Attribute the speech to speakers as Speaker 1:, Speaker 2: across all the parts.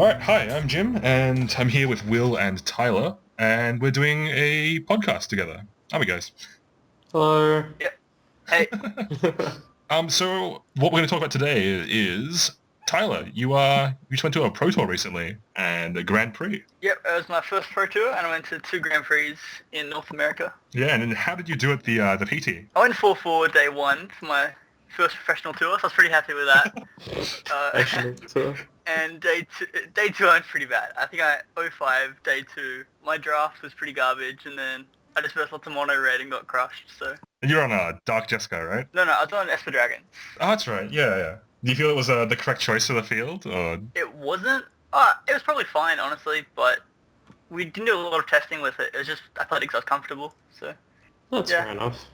Speaker 1: Alright, hi, I'm Jim, and I'm here with Will and Tyler, and we're doing a podcast together. Aren't we, guys?
Speaker 2: Hello.
Speaker 3: Yep. Hey.
Speaker 1: So what we're going to talk about today is, Tyler, you just went to a Pro Tour recently, and a Grand Prix.
Speaker 3: Yep, it was my first Pro Tour, and I went to 2 Grand Prix in North America.
Speaker 1: Yeah, and then how did you do at the PT?
Speaker 3: I went 4-4 day 1 for my first professional tour, so I was pretty happy with that. And day two I went pretty bad. I think I 0-5 day 2. My draft was pretty garbage, and then I just burst lots of mono red and got crushed, so...
Speaker 1: You're on Dark Jeskai, right?
Speaker 3: No, I was on Esper Dragon.
Speaker 1: Oh, that's right, yeah. Do you feel it was the correct choice for the field, or...?
Speaker 3: It wasn't. It was probably fine, honestly, but we didn't do a lot of testing with it. It was just, I thought I was comfortable, so...
Speaker 2: That's fair enough.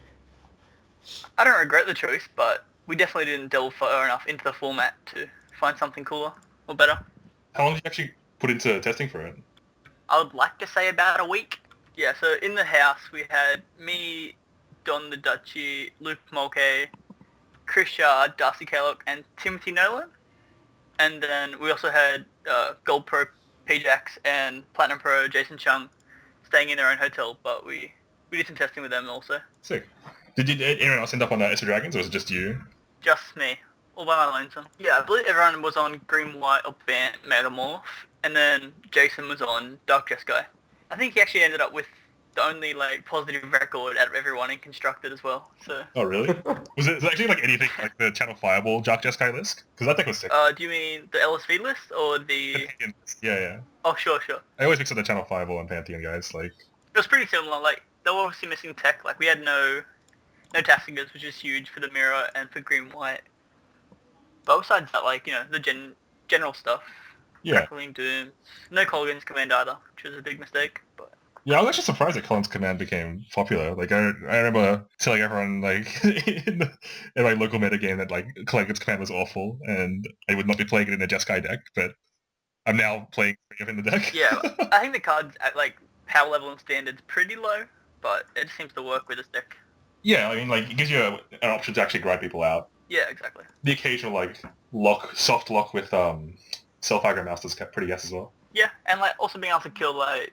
Speaker 3: I don't regret the choice, but we definitely didn't delve far enough into the format to find something cooler or better.
Speaker 1: How long did you actually put into testing for it?
Speaker 3: I would like to say about a week. Yeah, so in the house we had me, Don the Dutchy, Luke Mulcahy, Chris Shard, Darcy Kellogg, and Timothy Nolan. And then we also had Gold Pro P-Jax and Platinum Pro Jason Chung staying in their own hotel, but we did some testing with them also.
Speaker 1: Sick. Did anyone else end up on Esper Dragons, or was it just you?
Speaker 3: Just me. All by my lonesome. Yeah, I believe everyone was on Green, White, or Bant Megamorph, and then Jason was on Dark Jeskai. I think he actually ended up with the only positive record out of everyone in Constructed as well. So.
Speaker 1: Oh really? Was it actually anything like the Channel Fireball Dark Jeskai list? Because that deck was sick.
Speaker 3: Do you mean the LSV list or the?
Speaker 1: Yeah.
Speaker 3: Oh sure.
Speaker 1: I always mix up the Channel Fireball and Pantheon guys. It
Speaker 3: was pretty similar. They were obviously missing tech. We had no Tassingers, which is huge for the mirror and for Green White. But besides that, the general stuff.
Speaker 1: Yeah.
Speaker 3: Crackling Dooms. No Colgan's Command either, which was a big mistake. But
Speaker 1: yeah, I was actually surprised that Colin's Command became popular. I remember telling everyone in my local metagame that Colin's Command was awful and I would not be playing it in a Jeskai deck, but I'm now playing it in the deck.
Speaker 3: Yeah, I think the cards at power level and standard's pretty low, but it just seems to work with this deck.
Speaker 1: Yeah, it gives you an option to actually grind people out.
Speaker 3: Yeah, exactly.
Speaker 1: The occasional soft lock with self-aggro masters kept pretty yes as well.
Speaker 3: Yeah, and also being able to kill a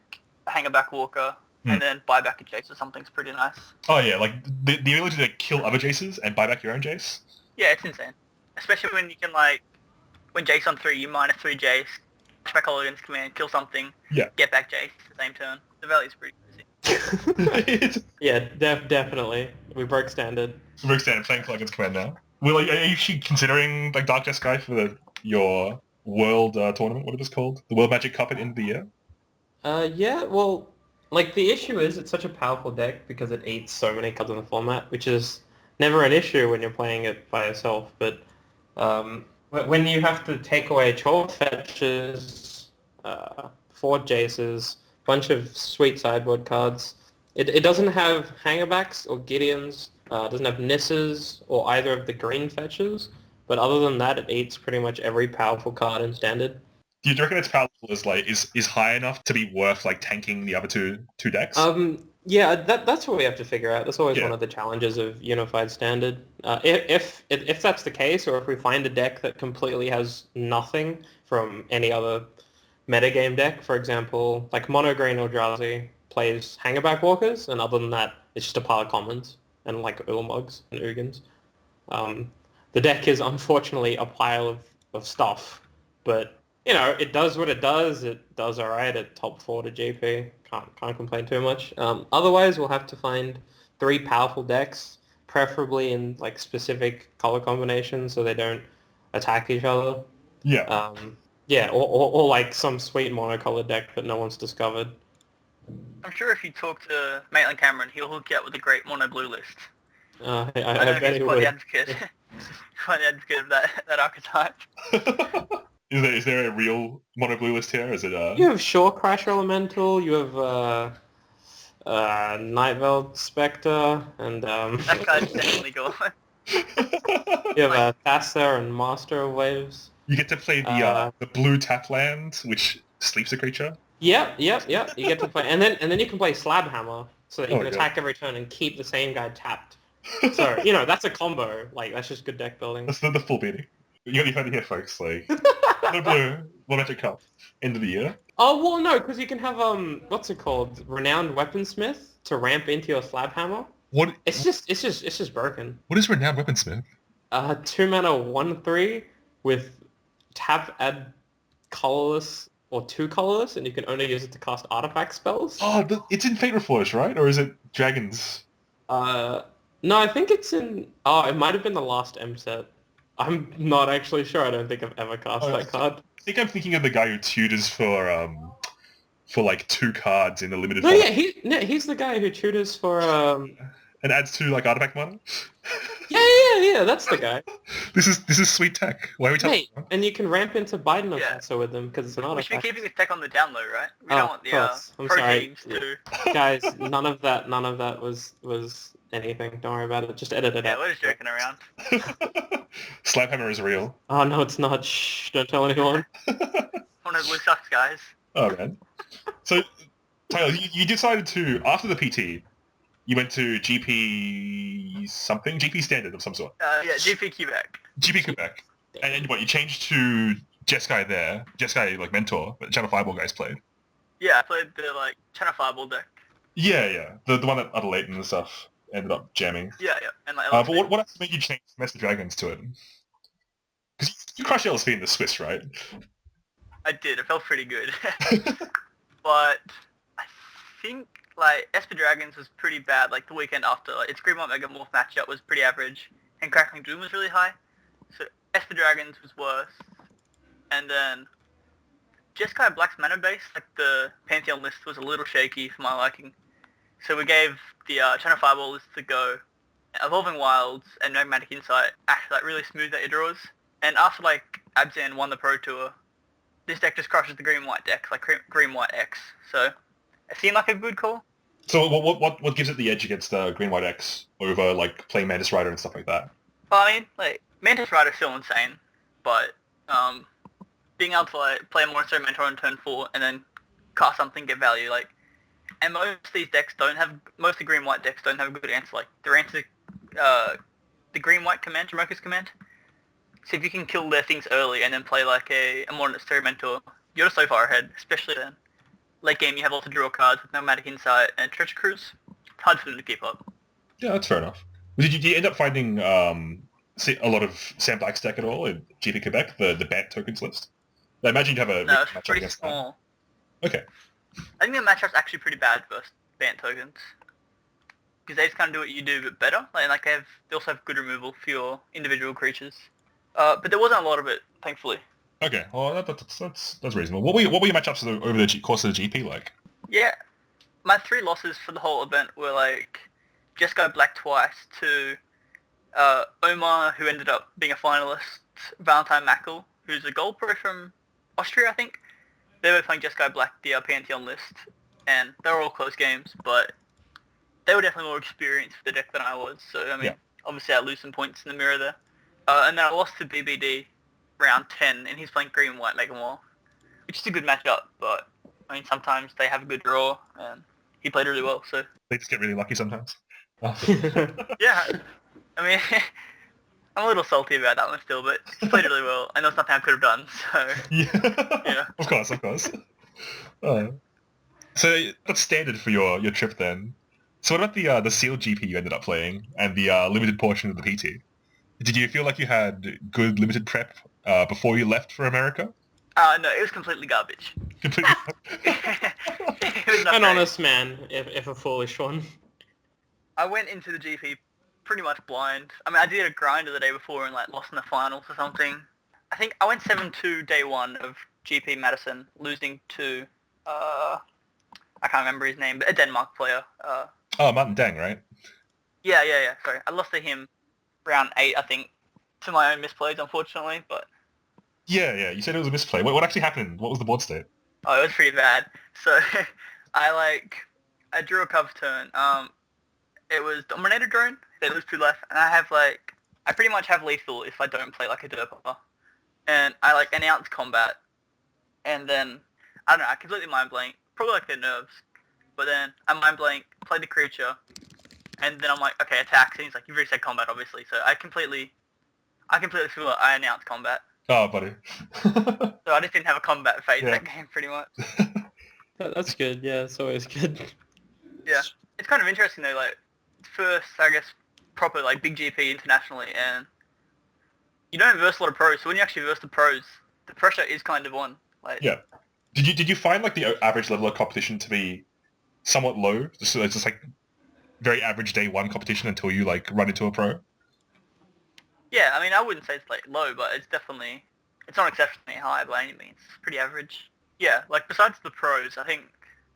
Speaker 3: Hangerback Walker and then buy back a Jace or something's pretty nice.
Speaker 1: Oh yeah, the ability to kill other Jaces and buy back your own Jace.
Speaker 3: Yeah, it's insane. Especially when you can when Jace on 3, you minus 3 Jace, back Mulligan's Command, kill something, get back Jace at the same turn. The value's pretty crazy.
Speaker 2: Yeah, definitely. We broke standard.
Speaker 1: Playing Colin's Command now. Will, are you actually considering Dark Jeskai for your World tournament, what it is called? The World Magic Cup at the end of the year?
Speaker 2: Yeah, well, the issue is it's such a powerful deck because it eats so many cards in the format, which is never an issue when you're playing it by yourself, but when you have to take away 12 fetches, 4 Jaces, bunch of sweet sideboard cards, it doesn't have Hangerbacks or Gideons, doesn't have Nisses or either of the green fetches, but other than that, it eats pretty much every powerful card in Standard.
Speaker 1: Do you reckon its powerful is high enough to be worth tanking the other two decks?
Speaker 2: Yeah, that's what we have to figure out. That's always one of the challenges of Unified Standard. If that's the case, or if we find a deck that completely has nothing from any other metagame deck, for example, Mono Green Eldrazi plays Hangerback Walkers, and other than that, it's just a pile of commons and Ulamog's and Ugins. The deck is unfortunately a pile of stuff, but it does what it does. It does alright at top 4 to GP. Can't complain too much. Otherwise, we'll have to find 3 powerful decks, preferably in specific color combinations so they don't attack each other.
Speaker 1: Yeah.
Speaker 2: Or some sweet monocolored deck that no one's discovered.
Speaker 3: I'm sure if you talk to Maitland Cameron, he'll hook you up with a great mono blue list.
Speaker 2: I bet he would.
Speaker 3: Quite the advocate of that archetype.
Speaker 1: Is there a real mono blue list here? Is it
Speaker 2: You have Shore Crash Elemental, you have Nightveil Spectre, and
Speaker 3: that card's definitely gone.
Speaker 2: You have Thasser and Master of Waves.
Speaker 1: You get to play the blue tap land, which sleeps a creature.
Speaker 2: Yep. You get to play, and then you can play Slab Hammer, so that you can attack every turn and keep the same guy tapped. So that's a combo. That's just good deck building.
Speaker 1: That's the full beating. You heard it here, folks. What Magic Cup? End of the year?
Speaker 2: Oh, well, no, because you can have, what's it called? Renowned Weaponsmith to ramp into your Slab Hammer.
Speaker 1: What
Speaker 2: It's just broken.
Speaker 1: What is Renowned Weaponsmith?
Speaker 2: 2-mana 1/3 with tap, add colorless or 2 colorless, and you can only use it to cast artifact spells.
Speaker 1: Oh, it's in Fate Reforged, right? Or is it Dragons?
Speaker 2: No, I think it's in... Oh, it might have been the last M set. I'm not actually sure. I don't think I've ever cast that card.
Speaker 1: I think I'm thinking of the guy who tutors for like 2 cards in the limited
Speaker 2: No,
Speaker 1: format.
Speaker 2: yeah, he's the guy who tutors for...
Speaker 1: And adds 2 like artifact mana.
Speaker 2: Yeah, that's the guy.
Speaker 1: This is sweet tech. Why are we talking?
Speaker 2: Hey, and you can ramp into Biden
Speaker 3: Yeah.
Speaker 2: also with them because it's an
Speaker 3: We should be
Speaker 2: artifact.
Speaker 3: keeping the tech on the down low, right? We
Speaker 2: Oh,
Speaker 3: don't want
Speaker 2: of
Speaker 3: the
Speaker 2: course. I'm
Speaker 3: pro
Speaker 2: sorry.
Speaker 3: teams to...
Speaker 2: Guys, none of that was anything. Don't worry about it. Just edit it
Speaker 3: Yeah,
Speaker 2: out.
Speaker 3: we're just joking around.
Speaker 1: Slaphammer is real.
Speaker 2: Oh no, it's not. Shh! Don't tell anyone.
Speaker 3: One of the blue sucks, guys.
Speaker 1: Oh man. So Tyler, you decided to after the PT, you went to GP something, GP standard of some sort.
Speaker 3: Yeah, GP Quebec.
Speaker 1: GP Quebec. And then what, you changed to Jeskai there. Jeskai like mentor, but Channel Fireball guys played.
Speaker 3: Yeah, I played the like Channel Fireball deck.
Speaker 1: Yeah. The one that Utter Leighton and stuff ended up jamming.
Speaker 3: Yeah, and like
Speaker 1: But what else made you change Master Dragons to it? Because you crushed LSP in the Swiss, right?
Speaker 3: I did. It felt pretty good. But I think like Esper Dragons was pretty bad. Like the weekend after, like, its Green White Mega Morph matchup was pretty average, and Crackling Doom was really high. So Esper Dragons was worse, and then just kind of Black's mana base, like the Pantheon list was a little shaky for my liking. So we gave the Channel Fireball list a go. Evolving Wilds and Magmatic Insight actually like really smoothed out your draws. And after like Abzan won the Pro Tour, this deck just crushes the Green-White deck, like Green-White X. So it seemed like a good call.
Speaker 1: So what gives it the edge against Green-White X over like playing Mantis Rider and stuff like that?
Speaker 3: Well, I mean, like Mantis Rider's still insane, but being able to like play a Monster Mentor on turn 4 and then cast something, get value, like, and most of these decks most of the Green-White decks don't have a good answer. Like their answer, the Green-White command, Jamoka's command. So if you can kill their things early and then play like a Modern Experimentor, you're so far ahead, especially then. Late game, you have lots of draw cards with Nomadic Insight and Treasure Cruise. It's hard for them to keep up.
Speaker 1: Yeah, that's fair enough. Did you end up finding a lot of Sam Black's deck at all in GP Quebec, the BANT tokens list? I imagine you'd have a
Speaker 3: No, it's
Speaker 1: matchup
Speaker 3: pretty
Speaker 1: against
Speaker 3: small.
Speaker 1: that. Okay.
Speaker 3: I think the matchup's actually pretty bad versus BANT tokens. Because they just kind of do what you do, but better. Like they also have good removal for your individual creatures. But there wasn't a lot of it, thankfully.
Speaker 1: Okay, well that's reasonable. What were your matchups over the course of the GP like?
Speaker 3: Yeah, my 3 losses for the whole event were like just go black twice to Omar, who ended up being a finalist, Valentine Mackel, who's a gold pro from Austria, I think. They were playing just go black, the Pantheon list, and they were all close games, but they were definitely more experienced with the deck than I was. So I mean, obviously I lose some points in the mirror there. And then I lost to BBD round 10, and he's playing Green-White Mega Morph, which is a good matchup, but I mean, sometimes they have a good draw, and he played really well, so...
Speaker 1: They just get really lucky sometimes.
Speaker 3: Yeah, I mean, I'm a little salty about that one still, but he played really well, and there was nothing I could have done, so...
Speaker 1: Yeah. Of course. So that's standard for your trip then. So what about the sealed GP you ended up playing, and the limited portion of the PT? Did you feel like you had good limited prep before you left for America?
Speaker 3: No, it was completely garbage.
Speaker 1: Completely.
Speaker 3: It was not
Speaker 2: An
Speaker 3: great.
Speaker 2: honest man, if a foolish one.
Speaker 3: I went into the GP pretty much blind. I mean, I did a grinder the day before and like lost in the finals or something. I think I went 7-2 day 1 of GP Madison, losing to I can't remember his name, but a Denmark player.
Speaker 1: Oh, Martin Dang, right?
Speaker 3: Yeah. Sorry, I lost to him round 8, I think, to my own misplays, unfortunately. But
Speaker 1: Yeah. You said it was a misplay. What actually happened? What was the board state?
Speaker 3: oh, it was pretty bad. So I drew a cover turn. It was Dominator Drone. They lose 2 left, and I pretty much have lethal if I don't play like a derper. And I announce combat, and then I don't know. I completely mind blank, probably like their nerves. But then I mind blank, play the creature, and then I'm like, okay, attacks. And he's like, you've already said combat, obviously. So I completely feel like I announced combat,
Speaker 1: Oh, buddy.
Speaker 3: So I just didn't have a combat phase
Speaker 1: Yeah.
Speaker 3: that game pretty much.
Speaker 2: That's good. Yeah, it's always good.
Speaker 3: Yeah. It's kind of interesting though, like, first, I guess, proper, like, big GP internationally, and you don't verse a lot of pros, so when you actually verse the pros, the pressure is kind of on. Like,
Speaker 1: Yeah. Did you find like the average level of competition to be somewhat low? So it's just like very average day one competition until you like run into a pro?
Speaker 3: yeah, I mean, I wouldn't say it's, like, low, but it's definitely, it's not exceptionally high by any means. It's pretty average. Yeah, like, besides the pros, I think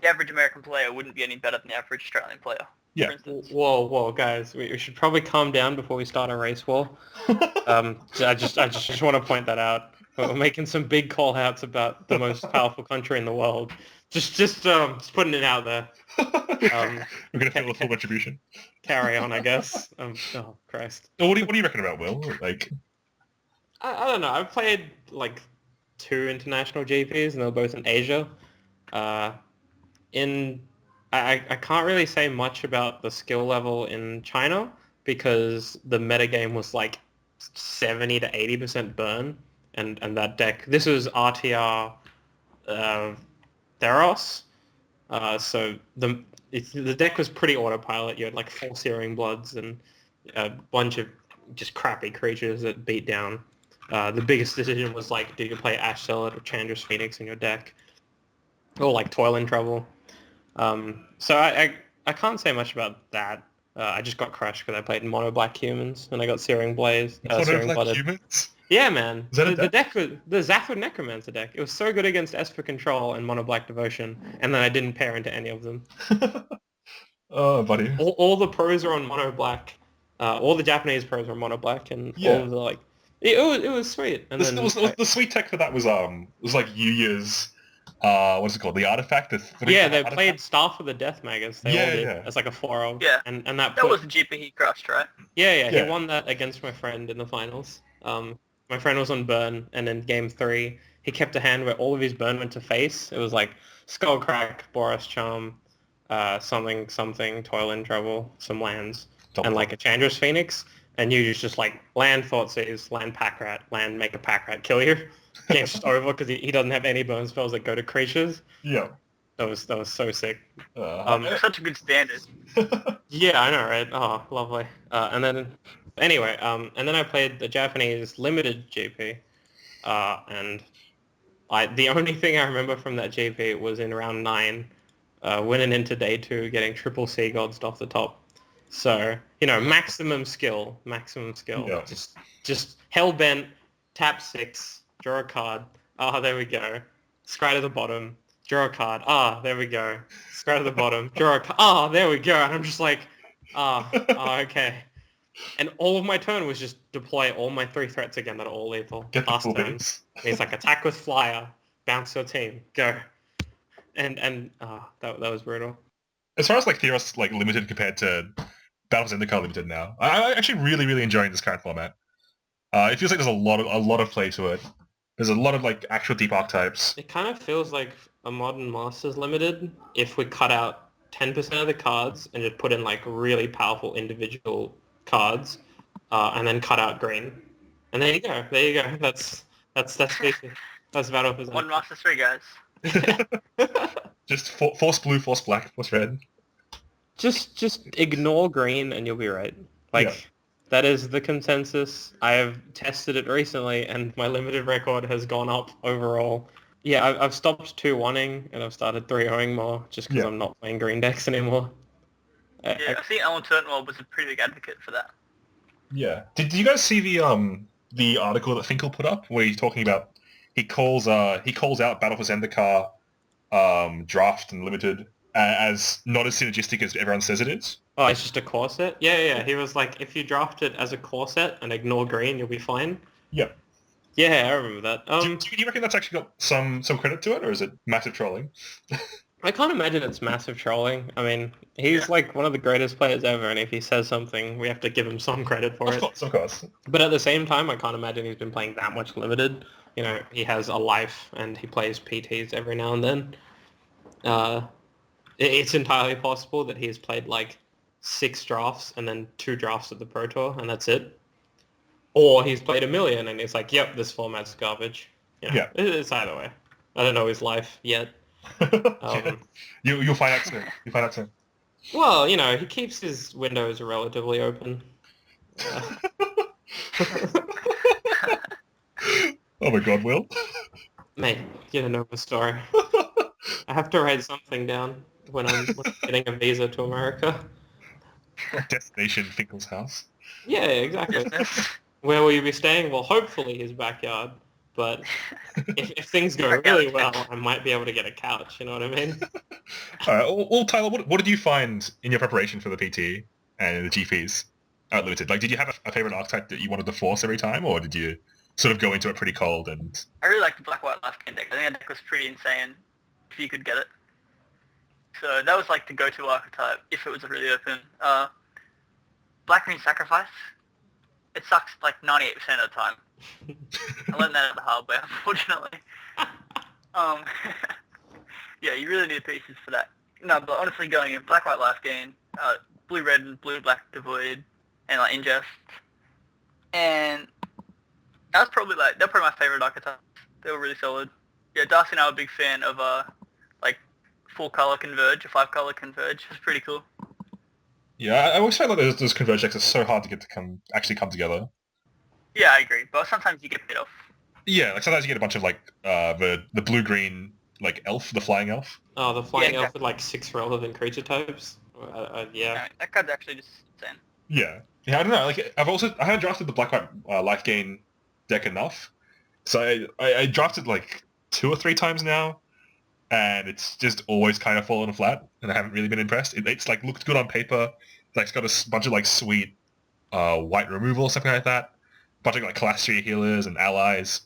Speaker 3: the average American player wouldn't be any better than the average Australian player,
Speaker 1: Yeah.
Speaker 3: for instance.
Speaker 2: Whoa, guys, we should probably calm down before we start a race war. I just want to point that out. We're making some big call outs about the most powerful country in the world. Just putting it out there.
Speaker 1: We're gonna feel the full retribution.
Speaker 2: Carry on, I guess. Oh Christ.
Speaker 1: What do you reckon about Will? Like,
Speaker 2: I don't know. I've played like 2 international GPs, and they're both in Asia. Uh, in I can't really say much about the skill level in China because the metagame was like 70 to 80% burn, and that deck. This was RTR Theros. So the deck was pretty autopilot. You had like 4 Searing Bloods and a bunch of just crappy creatures that beat down. The biggest decision was like, do you play Ash Zealot or Chandra's Phoenix in your deck? Or like Toil and Trouble. So I can't say much about that. I just got crushed because I played Mono Black Humans and I got Searing Blaze. Searing
Speaker 1: like
Speaker 2: Blooded.
Speaker 1: humans?
Speaker 2: Yeah, man.
Speaker 1: Is that a
Speaker 2: The
Speaker 1: deck?
Speaker 2: deck was the Zathwood Necromancer deck. It was so good against Esper Control and Mono Black Devotion, and then I didn't pair into any of them.
Speaker 1: Oh, buddy.
Speaker 2: All the pros are on Mono Black. All the Japanese pros are on Mono Black, and all
Speaker 1: Yeah.
Speaker 2: of the like. It was sweet. And then
Speaker 1: The sweet tech for that was like Yuya's what's it called? The artifact?
Speaker 2: yeah, they played Staff of the Death Maggers. They all did
Speaker 1: Yeah.
Speaker 2: as like a 4-0.
Speaker 3: Yeah.
Speaker 2: And
Speaker 3: That
Speaker 2: put
Speaker 3: was the GP he crushed, right?
Speaker 2: yeah, he
Speaker 1: Yeah.
Speaker 2: won that against my friend in the finals. My friend was on burn, and in game 3, he kept a hand where all of his burn went to face. It was like Skullcrack, Boros Charm, something, Toil and Trouble, some lands, and like a Chandra's Phoenix. And you just like land Thoughtseize, land Pack Rat, land make a Pack Rat kill you. Game's just over because he doesn't have any burn spells that go to creatures.
Speaker 1: Yeah.
Speaker 2: That was so sick.
Speaker 3: Such a good standard.
Speaker 2: Yeah, I know, right? Oh, lovely. And then I played the Japanese limited GP, and the only thing I remember from that GP was in round 9, winning into day 2, getting triple Sea Gods off the top. So maximum skill.
Speaker 1: Yeah.
Speaker 2: Just hell bent, tap 6, draw a card. Ah, there we go. Scry to the bottom. Draw a card. Ah, there we go. Scry to the bottom. Draw a card. Ah, there we go. And I'm just like, okay. And all of my turn was just deploy all my 3 threats again that are all lethal.
Speaker 1: Get the
Speaker 2: Last
Speaker 1: full
Speaker 2: turn.
Speaker 1: base.
Speaker 2: It's like attack with flyer, bounce your team, go. And that was brutal.
Speaker 1: As far as like Theros like limited compared to Battles in the Car limited now, I'm actually really enjoying this current format. It feels like there's a lot of play to it. There's a lot of like actual deep archetypes.
Speaker 2: It kind of feels like a modern Masters limited if we cut out 10% of the cards and just put in like really powerful individual cards, and then cut out green. And there you go. That's basic. That's Battle for
Speaker 3: One Master 3, guys.
Speaker 1: Just force blue, force black, force red.
Speaker 2: Just ignore green and you'll be right. Like,
Speaker 1: Yeah.
Speaker 2: That is the consensus. I have tested it recently and my limited record has gone up overall. Yeah, I've stopped 2-1ing and I've started 3-0ing more just because I'm not playing green decks anymore.
Speaker 3: I think Alan Turntwell was a pretty big advocate for that.
Speaker 1: Yeah. Did you guys see the article that Finkel put up where he's talking about he calls out Battle for Zendikar draft and limited as not as synergistic as everyone says it is?
Speaker 2: Oh, it's just a core set? Yeah. He was like, if you draft it as a core set and ignore green, you'll be fine.
Speaker 1: Yeah.
Speaker 2: Yeah, I remember that.
Speaker 1: Do you reckon that's actually got some credit to it, or is it massive trolling?
Speaker 2: I can't imagine it's massive trolling. I mean, he's like one of the greatest players ever, and if he says something, we have to give him some credit for it.
Speaker 1: Of course.
Speaker 2: But at the same time, I can't imagine he's been playing that much limited. He has a life, and he plays PTs every now and then. It's entirely possible that he's played like 6 drafts and then 2 drafts at the Pro Tour, and that's it. or he's played a million and he's like, yep, this format's garbage. You know,
Speaker 1: Yeah.
Speaker 2: it's either way. I don't know his life yet.
Speaker 1: Yeah. You'll find out soon. You'll find out soon.
Speaker 2: Well, you know, he keeps his windows relatively open.
Speaker 1: Oh my god, Will.
Speaker 2: Mate, you don't know the story. I have to write something down when I'm getting a visa to America.
Speaker 1: Destination Finkel's house.
Speaker 2: Yeah, exactly.
Speaker 3: Business.
Speaker 2: Where will you be staying? Well, hopefully his backyard. But if things go
Speaker 3: Backyard
Speaker 2: really
Speaker 3: is
Speaker 2: well,
Speaker 3: fine.
Speaker 2: I might be able to get a couch. You know what I mean?
Speaker 1: All right. Well, Tyler, what did you find in your preparation for the PT and the GPs at Limited? Like, did you have a favorite archetype that you wanted to force every time, or did you sort of go into it pretty cold and...
Speaker 3: I really like the black-white life gain deck. I think that deck was pretty insane if you could get it. So that was like the go-to archetype if it was really open. Black-green sacrifice. It sucks like 98% of the time. I learned that at the hard way, unfortunately. Um, yeah, you really need pieces for that. No, but honestly, going in black-white life gain, blue-red and blue-black devoid, and like ingest, and they're probably my favorite archetypes. They were really solid. Yeah, Darcy and I were a big fan of like 4-color converge or 5-color converge. It's pretty cool.
Speaker 1: Yeah, I always felt like those converge decks are so hard to get to actually come together.
Speaker 3: Yeah, I agree. But sometimes you get paid off.
Speaker 1: Yeah, like sometimes you get a bunch of like the blue-green like elf, the flying elf.
Speaker 2: Oh, the flying elf
Speaker 3: exactly.
Speaker 2: with like 6 relevant creature types. Yeah.
Speaker 3: Yeah, that card's actually just insane.
Speaker 1: Yeah. Yeah, I don't know. Like I haven't drafted the black-white life gain deck enough, so I drafted like 2 or 3 times now, and it's just always kind of fallen flat, and I haven't really been impressed. It's like looked good on paper. Like it's got a bunch of like sweet white removal or something like that. Bunch of like Calastria healers and allies.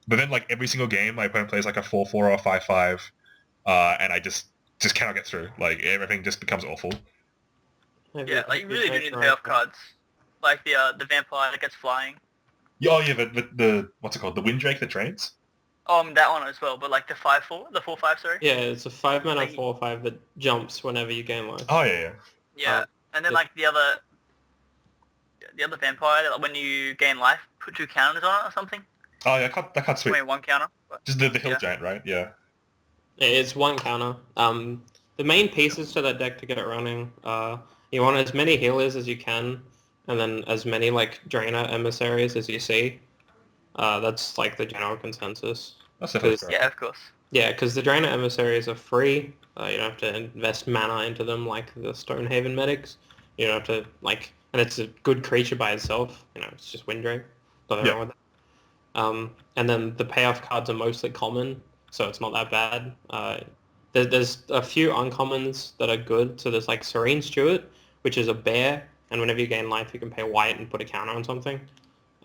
Speaker 1: But then like every single game my opponent plays like a 4/4 or a 5/5, and I just cannot get through. Like everything just becomes awful.
Speaker 3: Yeah, like you really do need the payoff cards. Like the vampire that gets flying.
Speaker 1: Oh yeah, the what's it called? The Winddrake that trains?
Speaker 3: That one as well, but like the 5/4, the 4/5, sorry.
Speaker 2: Yeah, it's a 5-mana
Speaker 3: Like,
Speaker 2: 4/5 that jumps whenever you gain life.
Speaker 1: Oh yeah, yeah.
Speaker 3: yeah, and then like the other vampire, that, like, when you gain life, put 2 counters on it or something.
Speaker 1: Oh yeah, that card's
Speaker 3: I
Speaker 1: sweet.
Speaker 3: mean 1 counter. But,
Speaker 1: Just the hill
Speaker 3: yeah.
Speaker 1: giant, right? Yeah.
Speaker 2: It's 1 counter. The main pieces to that deck to get it running, you want as many healers as you can, and then as many like Drainer emissaries as you see. That's like the general consensus.
Speaker 1: That's definitely correct.
Speaker 3: Yeah, of course.
Speaker 2: Yeah, because the Drainer emissaries are free. You don't have to invest mana into them like the Stonehaven medics. You don't have to and it's a good creature by itself. You know, it's just Winddrake. Nothing wrong with that. And then the payoff cards are mostly common, so it's not that bad. There's a few uncommons that are good. So there's like Serene Steward, which is a bear, and whenever you gain life, you can pay white and put a counter on something.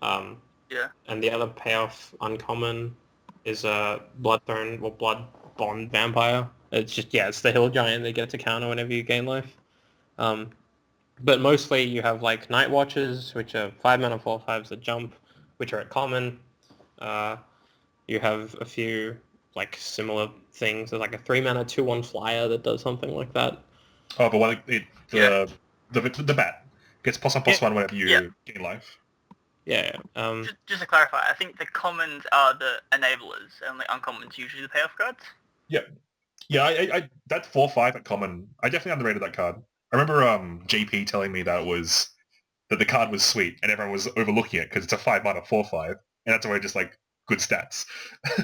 Speaker 3: Yeah.
Speaker 2: And the other payoff uncommon is a Bloodthorn or Blood Bond Vampire. It's just, it's the hill giant that gets a counter whenever you gain life. But mostly you have like Night Watchers, which are 5-mana 4/5s that jump, which are at common. You have a few like similar things. There's like a 3-mana 2/1 flyer that does something like that.
Speaker 1: Oh, but the bat gets +1/+1 whenever you gain life.
Speaker 2: Yeah.
Speaker 3: Just to clarify, I think the commons are the enablers, and the uncommons usually the payoff cards.
Speaker 1: Yeah. Yeah, I that 4/5 at common, I definitely underrated that card. I remember JP telling me that the card was sweet and everyone was overlooking it because it's a 5-mana 4/5, and that's already just like good stats.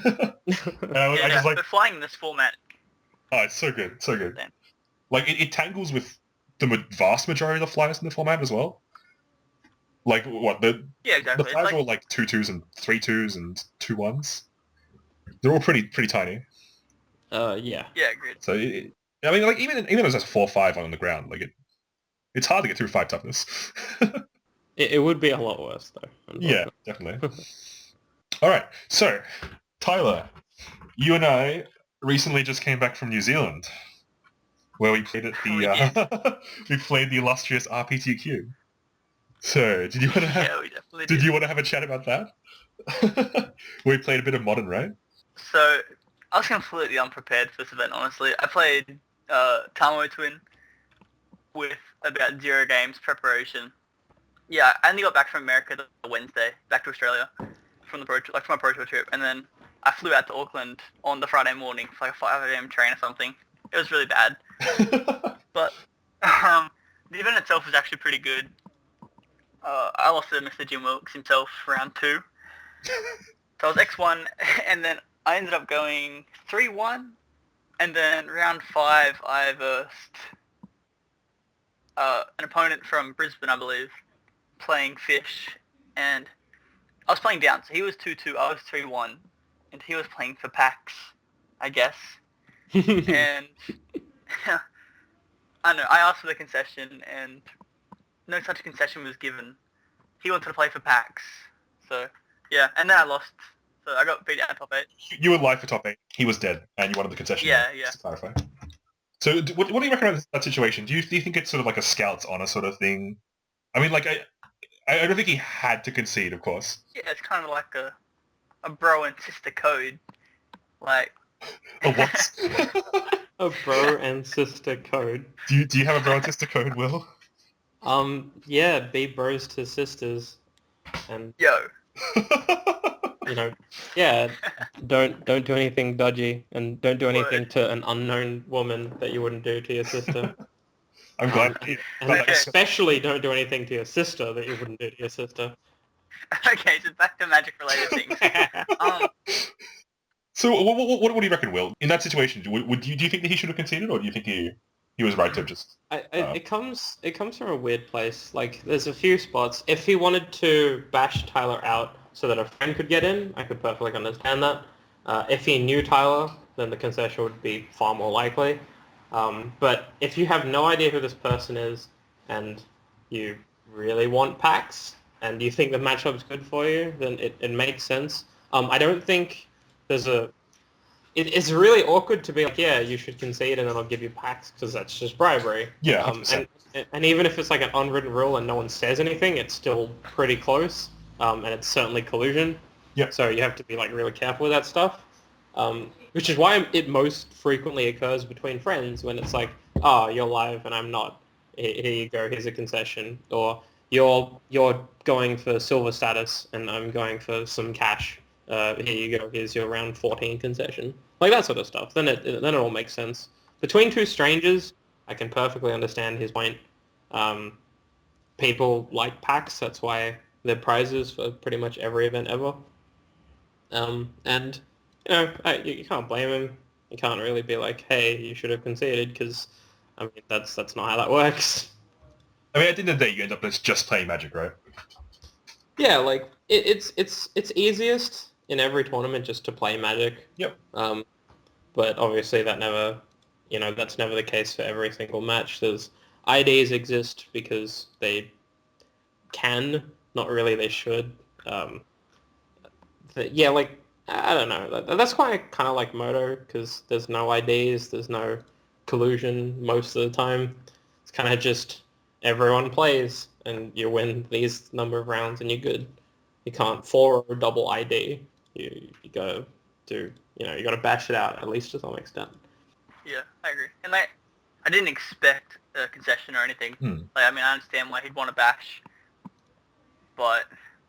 Speaker 1: And I just like,
Speaker 3: but flying in this format.
Speaker 1: oh, it's so good, so good.
Speaker 3: Damn.
Speaker 1: Like it tangles with the vast majority of the flyers in the format as well. Like what the
Speaker 3: exactly.
Speaker 1: the flyers were like 2/2s and 3/2s and 2/1s. They're all pretty tiny.
Speaker 2: Yeah.
Speaker 3: Yeah, agreed.
Speaker 1: So I mean, like even if it's 4/5 on the ground, like it's hard to get through 5 toughness.
Speaker 2: It would be a lot worse though.
Speaker 1: Yeah, definitely. All right, so Tyler, you and I recently just came back from New Zealand, where we played at the we played the illustrious RPTQ. So, did you want to have
Speaker 3: we definitely did.
Speaker 1: you want to have a chat about that? We played a bit of Modern, right?
Speaker 3: So I was completely unprepared for this event. Honestly, I played Tamo Twin with about 0 games preparation, Yeah, I only got back from America the Wednesday, back to Australia from from my Pro Tour trip, and then I flew out to Auckland on the Friday morning for like a 5 a.m. train or something. It was really bad, but the event itself was actually pretty good. I lost to Mr. Jim Wilkes himself round 2, so I was X1, and then I ended up going 3-1, and then round 5 I versed an opponent from Brisbane, I believe, playing Fish, and I was playing down, so he was 2-2, I was 3-1, and he was playing for packs, I guess. And I don't know, I asked for the concession, and no such concession was given. He wanted to play for packs, so yeah, and then I lost, so I got beat out top 8.
Speaker 1: You were live for top 8. He was dead, and you wanted the concession.
Speaker 3: Yeah.
Speaker 1: Just to clarify. So, what do you reckon about that situation? Do you think it's sort of like a scout's honor sort of thing? I mean, like, I don't think he had to concede, of course.
Speaker 3: Yeah, it's kind of like a bro and sister code, like.
Speaker 1: A what?
Speaker 2: A bro and sister code.
Speaker 1: Do you have a bro and sister code, Will?
Speaker 2: Yeah, be bros to sisters, and
Speaker 3: Yo.
Speaker 2: Yeah, don't do anything dodgy, and don't do anything to an unknown woman that you wouldn't do to your sister.
Speaker 1: I'm glad.
Speaker 2: And especially don't do anything to your sister that you wouldn't do to your sister.
Speaker 3: Okay, so back to magic-related things.
Speaker 1: So what do you reckon, Will? In that situation, do you think that he should have conceded, or do you think he was right to just...
Speaker 2: It comes from a weird place. Like, there's a few spots. If he wanted to bash Tyler out so that a friend could get in, I could perfectly understand that. If he knew Tyler, then the concession would be far more likely. But if you have no idea who this person is, and you really want packs, and you think the matchup's good for you, then it makes sense. I don't think there's it's really awkward to be like, yeah, you should concede and then I'll give you packs, because that's just bribery.
Speaker 1: Yeah,
Speaker 2: and even if it's like an unwritten rule and no one says anything, it's still pretty close, and it's certainly collusion.
Speaker 1: Yeah.
Speaker 2: So you have to be like really careful with that stuff, which is why it most frequently occurs between friends when it's like, oh, you're live and I'm not. Here you go, here's a concession. Or you're going for silver status and I'm going for some cash. Here you go, here's your round 14 concession. Like that sort of stuff. Then it all makes sense. Between two strangers, I can perfectly understand his point. People like packs, that's why they're prizes for pretty much every event ever. And, you can't blame him. You can't really be like, hey, you should have conceded, because, I mean, that's not how that works.
Speaker 1: I mean, at the end of the day, you end up just playing Magic, right?
Speaker 2: Yeah, like, it's easiest in every tournament just to play Magic.
Speaker 1: Yep.
Speaker 2: But obviously that's never the case for every single match. There's IDs exist because they can, not really they should. Yeah, like, I don't know. That's why I kind of like Moto, because there's no IDs, there's no collusion most of the time. It's kind of just everyone plays and you win these number of rounds and you're good. You can't 4 or double ID. You gotta do, you gotta bash it out at least to some extent.
Speaker 3: Yeah, I agree. And I didn't expect a concession or anything. Like, I mean, I understand why he'd want to bash, but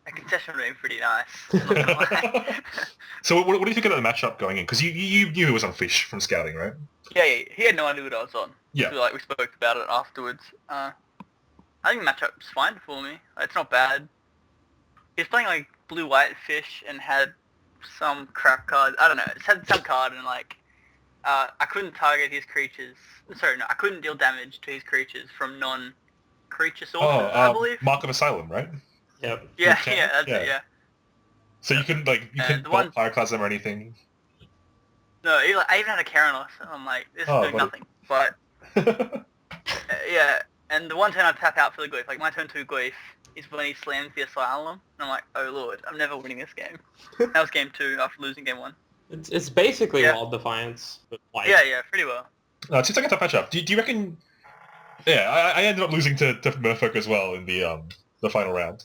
Speaker 3: a concession would have been pretty nice. I'm not gonna lie.
Speaker 1: So what do you think of the matchup going in? Because you knew it was on Fish from scouting, right?
Speaker 3: Yeah, he had no idea what I was on.
Speaker 1: Yeah.
Speaker 3: So, we spoke about it afterwards. I think the matchup's fine for me. It's not bad. He was playing blue-white Fish and had some crap card. I don't know. It had some card and I couldn't target his creatures. Sorry, no, I couldn't deal damage to his creatures from non-creature sources, I believe.
Speaker 1: Mark of Asylum, right?
Speaker 2: Yep.
Speaker 3: Yeah, that's it, yeah.
Speaker 1: So you couldn't not Pyroclasm or anything?
Speaker 3: No, I even had a Keranos, and I'm like, this is doing nothing. But, yeah, and the one turn I tap out for the Glyph, my turn 2 Glyph, is when he slams the Asylum, and I'm like, oh lord, I'm never winning this game. That was game 2 after losing game 1.
Speaker 2: It's basically Wild Defiance, but
Speaker 3: Yeah, pretty well.
Speaker 1: 2 seconds to patch up. Do you reckon... Yeah, I ended up losing to Merfolk as well in the final round.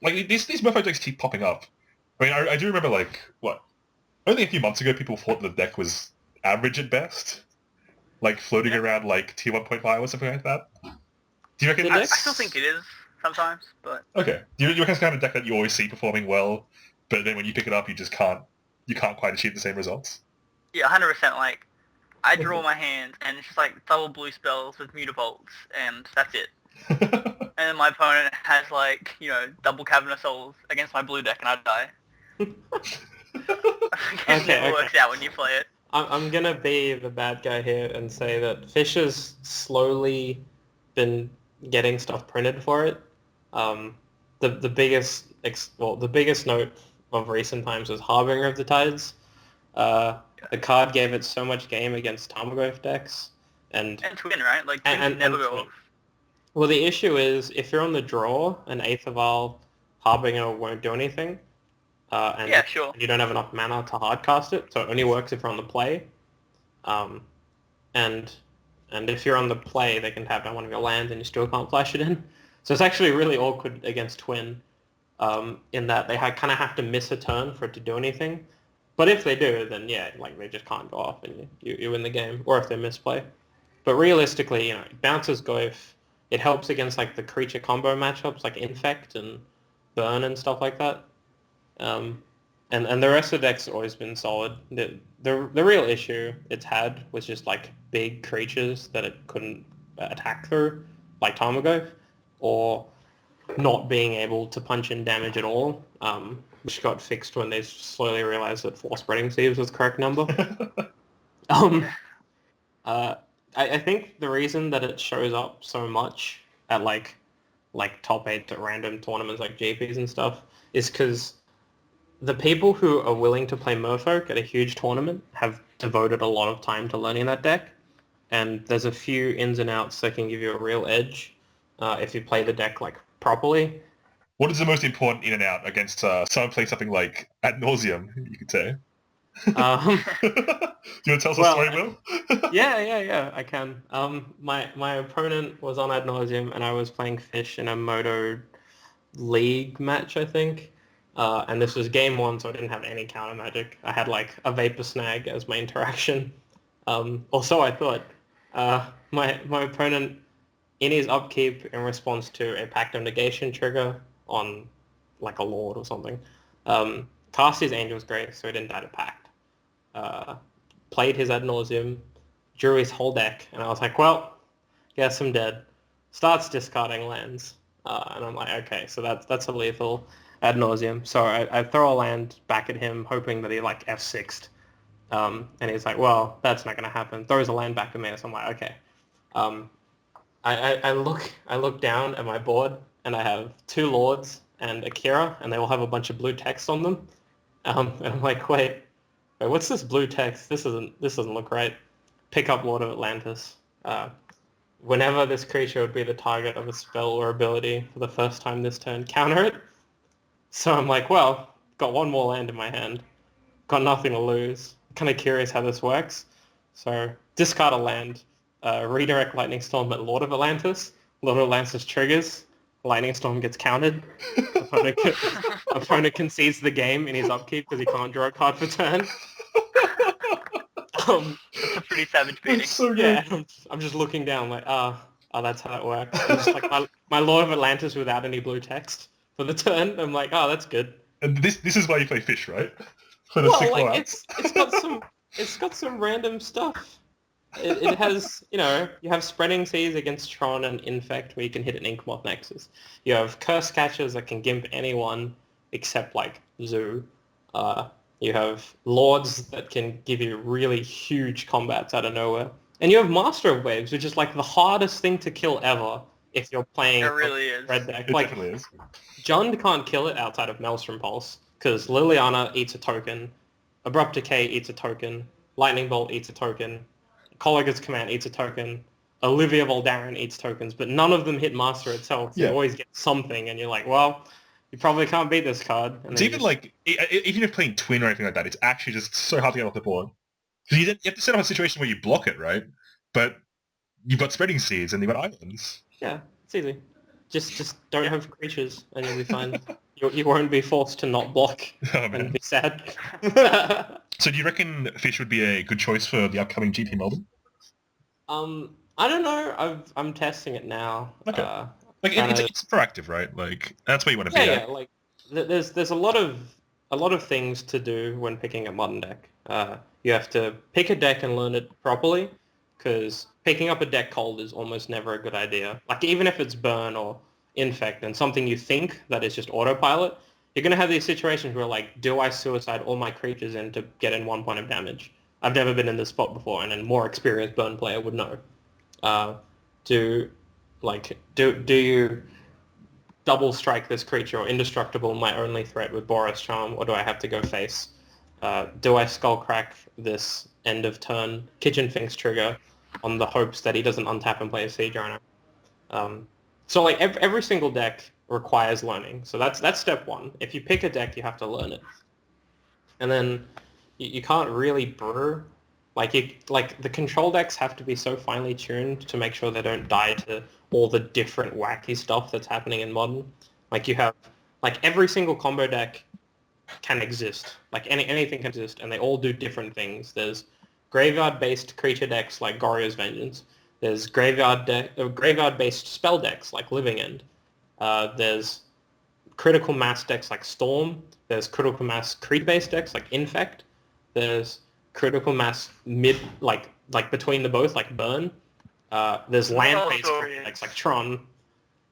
Speaker 1: These Merfolk decks keep popping up. I mean, I do remember, only a few months ago people thought the deck was average at best. Floating around, tier 1.5 or something like that. Do you reckon?
Speaker 2: The
Speaker 3: I
Speaker 2: decks-
Speaker 3: still think it is sometimes, but
Speaker 1: Okay. Do you reckon it's kind of a deck that you always see performing well, but then when you pick it up, you just can't. You can't quite achieve the same results.
Speaker 3: yeah, 100%. Like, I draw my hand, and it's just like double blue spells with Mutabolts, and that's it. And then my opponent has like, double Cavern of Souls against my blue deck, and I die. It never works out when you play it.
Speaker 2: I'm gonna be the bad guy here and say that Fish has slowly been getting stuff printed for it. The biggest note of recent times was Harbinger of the Tides. The card gave it so much game against Tarmogoyf decks, and
Speaker 3: Twin, right? Like, Twin can never go
Speaker 2: Twin.
Speaker 3: off.
Speaker 2: Well, the issue is if you're on the draw, an Aetherval Harbinger won't do anything. And
Speaker 3: Yeah, sure.
Speaker 2: you don't have enough mana to hardcast it, so it only works if you're on the play. And if you're on the play, they can tap down one of your lands and you still can't flash it in. So it's actually really awkward against Twin, in that they kind of have to miss a turn for it to do anything. But if they do, then yeah, like they just can't go off and you win the game, or if they misplay. But realistically, it bounces Goyf. It helps against like the creature combo matchups like Infect and Burn and stuff like that. And the rest of the deck's always been solid. The real issue it's had was just like big creatures that it couldn't attack through, like Tarmogoyf, or not being able to punch in damage at all, which got fixed when they slowly realized that 4 Spreading Sieves was the correct number. I think the reason that it shows up so much at like top 8 at random tournaments like GPs and stuff is because the people who are willing to play Merfolk at a huge tournament have devoted a lot of time to learning that deck, and there's a few ins and outs that can give you a real edge if you play the deck like properly.
Speaker 1: What is the most important in and out against someone playing something like Ad Nauseam, you could say? Do you want to tell us a story, Will?
Speaker 2: Yeah, I can. My opponent was on Ad Nauseam, and I was playing Fish in a Moto League match, I think. And this was game 1, so I didn't have any counter magic. I had like a Vapor Snag as my interaction. Or so I thought. My opponent, in his upkeep, in response to a Pact of Negation trigger on like a Lord or something, cast his Angel's Grace, so he didn't die to Pact. Played his Ad Nauseam, drew his whole deck, and I was like, well, guess I'm dead. Starts discarding lands. And I'm like, okay, so that's a lethal Ad Nauseam. So I throw a land back at him, hoping that he like F6'd. And he's like, well, that's not going to happen. Throws a land back at me, so I'm like, okay. I look down at my board, and I have 2 Lords and Akira, and they all have a bunch of blue text on them. And I'm like, wait, what's this blue text? This doesn't look right. Pick up Lord of Atlantis. Whenever this creature would be the target of a spell or ability for the first time this turn, counter it. So I'm like, well, got 1 more land in my hand. Got nothing to lose. Kind of curious how this works. So discard a land. Redirect Lightning Storm at Lord of Atlantis. Lord of Atlantis triggers. Lightning Storm gets countered. Opponent concedes the game in his upkeep because he can't draw a card per turn.
Speaker 3: It's a pretty savage beating.
Speaker 1: So
Speaker 2: yeah, I'm just looking down like, that's how it works. It's just like my Lord of Atlantis without any blue text for the turn. I'm like, that's good.
Speaker 1: And this is why you play Fish, right? For the
Speaker 2: Well,
Speaker 1: 6
Speaker 2: like
Speaker 1: outs.
Speaker 2: it's got some random stuff. It has, you have Spreading Seas against Tron and Infect where you can hit an Inkmoth Nexus. You have Curse Catchers that can gimp anyone except like Zoo. You have Lords that can give you really huge combats out of nowhere. And you have Master of Waves, which is like the hardest thing to kill ever if you're playing
Speaker 3: It really is.
Speaker 2: red deck.
Speaker 1: It
Speaker 2: Like,
Speaker 1: definitely is.
Speaker 2: Jund can't kill it outside of Maelstrom Pulse because Liliana eats a token, Abrupt Decay eats a token, Lightning Bolt eats a token, Colliger's Command eats a token, Olivia Voldaren eats tokens, but none of them hit Master itself. So
Speaker 1: Yeah.
Speaker 2: you always get something, and you're like, well, you probably can't beat this card. And
Speaker 1: It's
Speaker 2: then
Speaker 1: even like, even if playing Twin or anything like that, it's actually just so hard to get off the board. Because you have to set up a situation where you block it, right? But you've got Spreading Seeds and you've got Islands.
Speaker 2: Yeah, it's easy. Just don't have creatures, and you'll be fine. You won't be forced to not block
Speaker 1: Oh,
Speaker 2: and
Speaker 1: man.
Speaker 2: be sad.
Speaker 1: So do you reckon Fish would be a good choice for the upcoming GP Melbourne?
Speaker 2: I don't know. I'm testing it now.
Speaker 1: Okay. Like it's proactive, right? Like that's where you want to be at.
Speaker 2: Like there's a lot of things to do when picking a modern deck. You have to pick a deck and learn it properly, because picking up a deck cold is almost never a good idea. Like even if it's burn or infect and something you think that is just autopilot, you're gonna have these situations where like, do I suicide all my creatures in to get in 1 point of damage? I've never been in this spot before, and a more experienced burn player would know. Uh, do do you double strike this creature or indestructible my only threat with Boros Charm, or do I have to go face? Do I Skullcrack this end of turn Kitchen Finks trigger on the hopes that he doesn't untap and play a Siege Runner? So like every single deck requires learning. So that's step one. If you pick a deck, you have to learn it, and then you can't really brew. Like the control decks have to be so finely tuned to make sure they don't die to all the different wacky stuff that's happening in modern. Like you have like every single combo deck can exist. Like anything can exist, and they all do different things. There's graveyard-based creature decks like Goryo's Vengeance. There's graveyard-based spell decks like Living End. There's critical mass decks like Storm. There's critical mass creep-based decks like Infect. There's critical mass mid like between the both like Burn. There's land-based decks like Tron.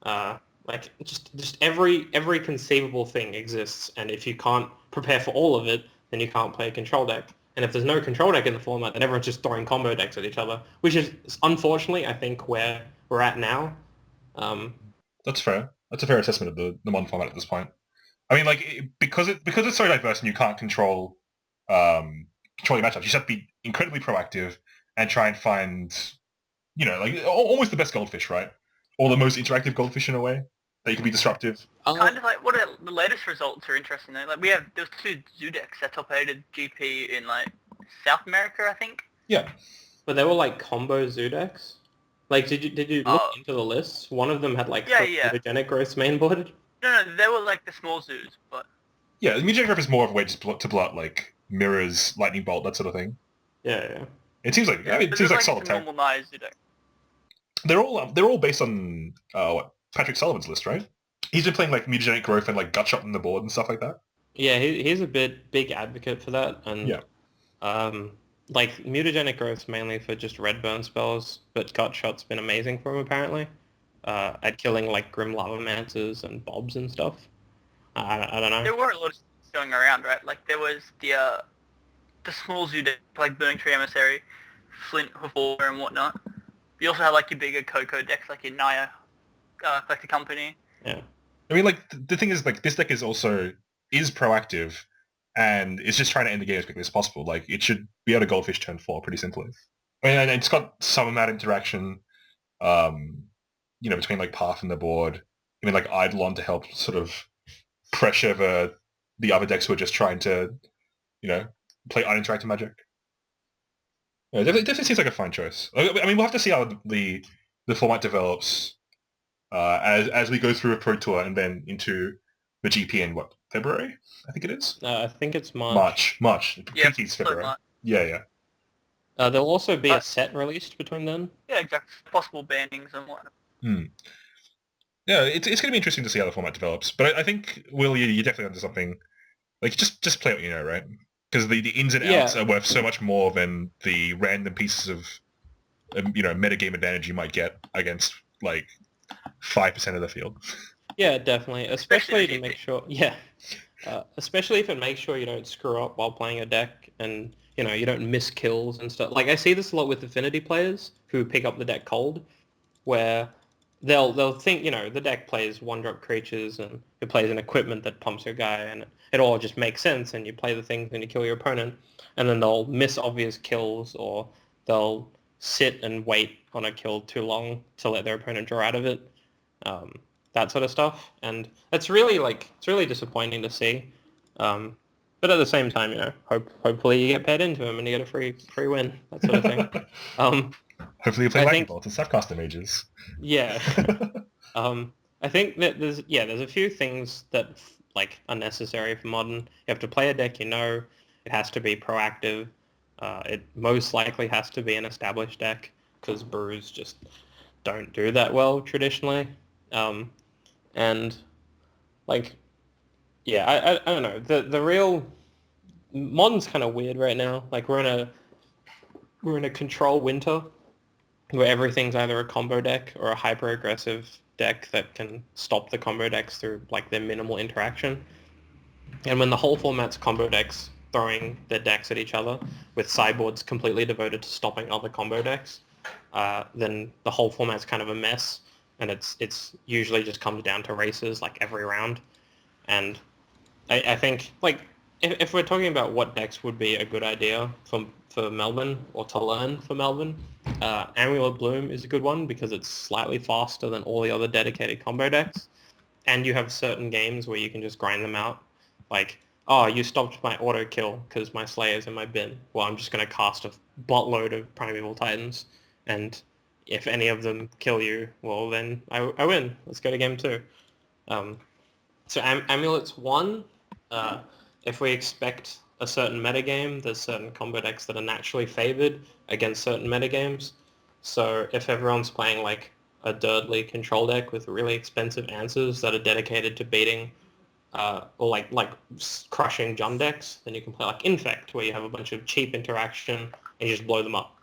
Speaker 2: Like just every conceivable thing exists, and if you can't prepare for all of it, then you can't play a control deck. And if there's no control deck in the format, then everyone's just throwing combo decks at each other, which is unfortunately I think where we're at now.
Speaker 1: That's fair. That's a fair assessment of the modern format at this point. I mean, like because it's so diverse and you can't control control your matchups. You just have to be incredibly proactive and try and find, like almost the best goldfish, right? Or the most interactive goldfish in a way that you can be disruptive.
Speaker 3: Kind of like the latest results are interesting though. Like there's 2 zoo decks that top 8 GP in like South America, I think.
Speaker 1: Yeah.
Speaker 2: But they were like combo zoo decks. Like did you look into the lists? One of them had like mutagenic growth mainboard.
Speaker 3: No, they were like the small zoos, but
Speaker 1: yeah, the mutagenic growth is more of a way to blow out like mirrors, lightning bolt, that sort of thing.
Speaker 2: Yeah.
Speaker 1: It seems like it seems like solid tech.
Speaker 3: Normalized zoo deck.
Speaker 1: They're all based on Patrick Sullivan's list, right? He's been playing like mutagenic growth and like gut shot on the board and stuff like that.
Speaker 2: Yeah, he's a big advocate for that, and like mutagenic growth's mainly for just red burn spells, but gut shot's been amazing for him apparently, at killing like Grim Lava Mancers and Bobs and stuff. I don't know.
Speaker 3: There were a lot of stuff going around, right? Like there was the small zoo deck, like Burning Tree Emissary, Flint Revolver and whatnot. You also had like your bigger Coco decks, like your Naya Collector Company.
Speaker 2: Yeah.
Speaker 1: I mean, like the thing is, like this deck is proactive, and it's just trying to end the game as quickly as possible. Like it should be able to goldfish turn 4 pretty simply. I mean, and it's got some amount of interaction, between like path and the board. I mean, like Eidolon to help sort of pressure the other decks who are just trying to, play uninteractive Magic. Yeah, it definitely seems like a fine choice. I mean, we'll have to see how the format develops as we go through a Pro Tour and then into the GP in February? I think it is.
Speaker 2: I think it's March.
Speaker 1: March.
Speaker 3: Yeah,
Speaker 1: PT's February. Yeah.
Speaker 2: There'll also be a set released between then.
Speaker 3: Yeah, exactly. Possible bannings and whatnot.
Speaker 1: Yeah, it's going to be interesting to see how the format develops. But I think, Will, you're definitely onto something. Like, just play what you know, right? Because the ins and outs are worth so much more than the random pieces of, metagame advantage you might get against, like, 5% of the field.
Speaker 2: Yeah, definitely. Especially to make sure... Yeah. Especially if it makes sure you don't screw up while playing a deck and, you don't miss kills and stuff. Like, I see this a lot with Affinity players who pick up the deck cold, where they'll think, the deck plays 1-drop creatures and it plays an equipment that pumps your guy, and it all just makes sense, and you play the things and you kill your opponent, and then they'll miss obvious kills, or they'll sit and wait on a kill too long to let their opponent draw out of it. That sort of stuff, and it's really disappointing to see. But at the same time, hopefully you get paired into him and you get a free win, that sort of thing.
Speaker 1: Hopefully you play Lightning Bolt and Snapcaster Mages.
Speaker 2: Yeah. I think that there's a few things that are necessary for Modern. You have to play a deck it has to be proactive. It most likely has to be an established deck, because brews just don't do that well traditionally. And like, yeah, I don't know. The real modern's kind of weird right now. Like we're in a control winter where everything's either a combo deck or a hyper aggressive deck that can stop the combo decks through like their minimal interaction. And when the whole format's combo decks throwing their decks at each other with sideboards completely devoted to stopping other combo decks, then the whole format's kind of a mess. And it's usually just comes down to races like every round. And I think like if we're talking about what decks would be a good idea for Melbourne or to learn for Melbourne, Amulet Bloom is a good one because it's slightly faster than all the other dedicated combo decks, and you have certain games where you can just grind them out. Like, oh, you stopped my auto kill because my Slayer's in my bin. Well, I'm just going to cast a buttload of Primeval Titans, and if any of them kill you, well, then I win. Let's go to game two. So Amulet's one. Uh, if we expect a certain metagame, there's certain combo decks that are naturally favored against certain metagames. So if everyone's playing like a Durdley control deck with really expensive answers that are dedicated to beating or like crushing Jund decks, then you can play like Infect, where you have a bunch of cheap interaction and you just blow them up.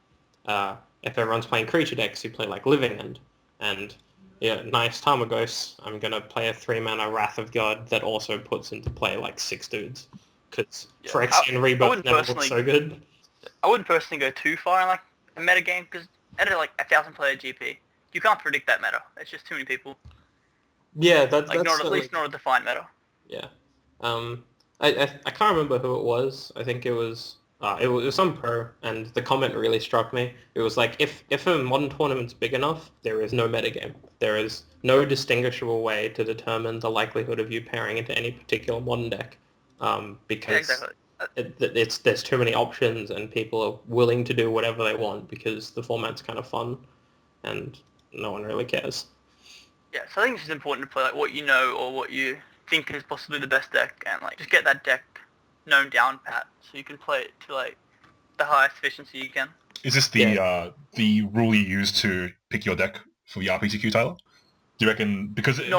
Speaker 2: If everyone's playing creature decks, you play like Living End. And yeah, nice Tarmogoyf, I'm going to play a 3-mana Wrath of God that also puts into play like 6 dudes. Because Phyrexian Rebirth never looks so good.
Speaker 3: I wouldn't personally go too far in like a meta game because at like 1,000 player GP, you can't predict that meta. It's just too many people.
Speaker 2: Yeah, that's
Speaker 3: at least not a defined meta.
Speaker 2: Yeah. I can't remember who it was. I think it was some pro, and the comment really struck me. It was like, if a modern tournament's big enough, there is no metagame. There is no distinguishable way to determine the likelihood of you pairing into any particular modern deck, because there's too many options, and people are willing to do whatever they want because the format's kind of fun, and no one really cares.
Speaker 3: Yeah, so I think it's just important to play like what you know or what you think is possibly the best deck, and like just get that deck known down pat so you can play it to like the highest efficiency you can.
Speaker 1: Is this the rule you use to pick your deck for the RPCQ, Tyler? Do you reckon because it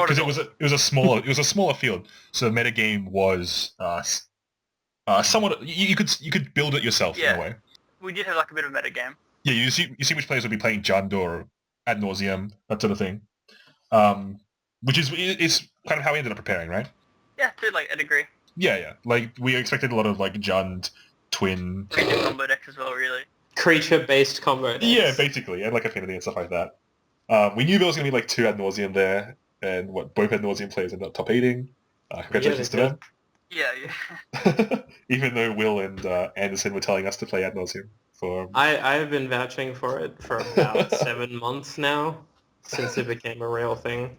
Speaker 1: was a smaller field, so the metagame was somewhat you could build it yourself in a way.
Speaker 3: We did have like a bit of a metagame.
Speaker 1: Yeah, you see which players would be playing Jund or Ad Nauseam, that sort of thing. Which is kind of how we ended up preparing, right?
Speaker 3: Yeah, to like a degree.
Speaker 1: Yeah. Like we expected a lot of like Jund, Twin,
Speaker 3: creature combo decks as well, really.
Speaker 2: Creature-based combo decks.
Speaker 1: Yeah, basically, and like Affinity and stuff like that. We knew there was gonna be like 2 Ad Nauseam there, and both Ad Nauseam players ended up top 8ing. Congratulations to them.
Speaker 3: Yeah.
Speaker 1: Even though Will and Anderson were telling us to play Ad Nauseam for.
Speaker 2: I've been vouching for it for about 7 months now, since it became a real thing.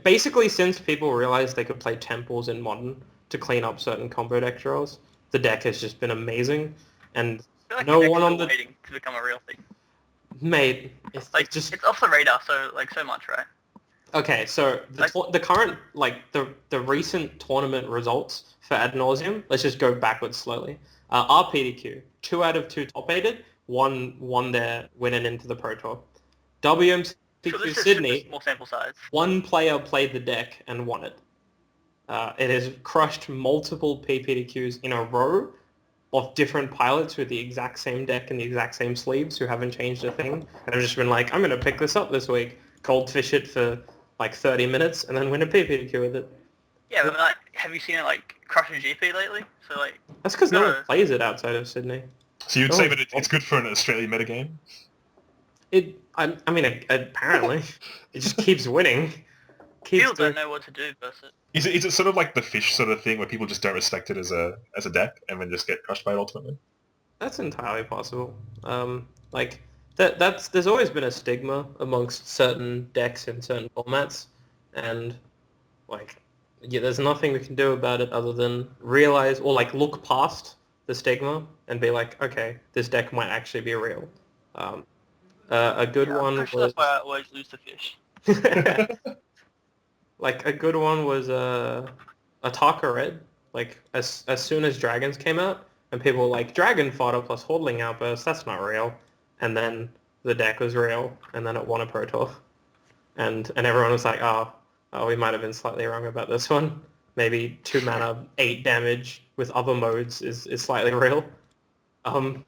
Speaker 2: Basically, since people realized they could play Temples in Modern to clean up certain combo deck draws, the deck has just been amazing. And
Speaker 3: I feel like
Speaker 2: no one on the
Speaker 3: waiting to become a real thing.
Speaker 2: Mate, it's
Speaker 3: off the radar, so much, right?
Speaker 2: Okay, so the current the recent tournament results for Ad Nauseam. Let's just go backwards slowly. RPDQ, 2 out of 2 top-8ed, one won their winning into the Pro Tour. WMCQ Sydney,
Speaker 3: small sample size.
Speaker 2: 1 player played the deck and won it. It has crushed multiple PPDQs in a row of different pilots with the exact same deck and the exact same sleeves who haven't changed a thing. And I've just been like, I'm going to pick this up this week, coldfish it for like 30 minutes, and then win a PPDQ with it.
Speaker 3: Yeah, but like, have you seen it like crush a GP lately? So like,
Speaker 2: that's because no one plays it outside of Sydney.
Speaker 1: So you'd say that it's good for an Australian metagame?
Speaker 2: I mean, apparently, it just keeps winning.
Speaker 3: People don't know what to do versus it.
Speaker 1: Is it sort of like the fish sort of thing where people just don't respect it as a deck and then just get crushed by it ultimately?
Speaker 2: That's entirely possible. There's always been a stigma amongst certain decks in certain formats, and there's nothing we can do about it other than realize or look past the stigma and be like, okay, this deck might actually be real. A good one was.
Speaker 3: That's why I always lose to fish.
Speaker 2: A good one was Ataka Red. As soon as Dragons came out, and people were like, Dragon Fodder plus Hordling Outburst, that's not real. And then the deck was real, and then it won a Pro Tour, and everyone was like, oh, we might have been slightly wrong about this one. Maybe 2 mana, 8 damage with other modes is slightly real. And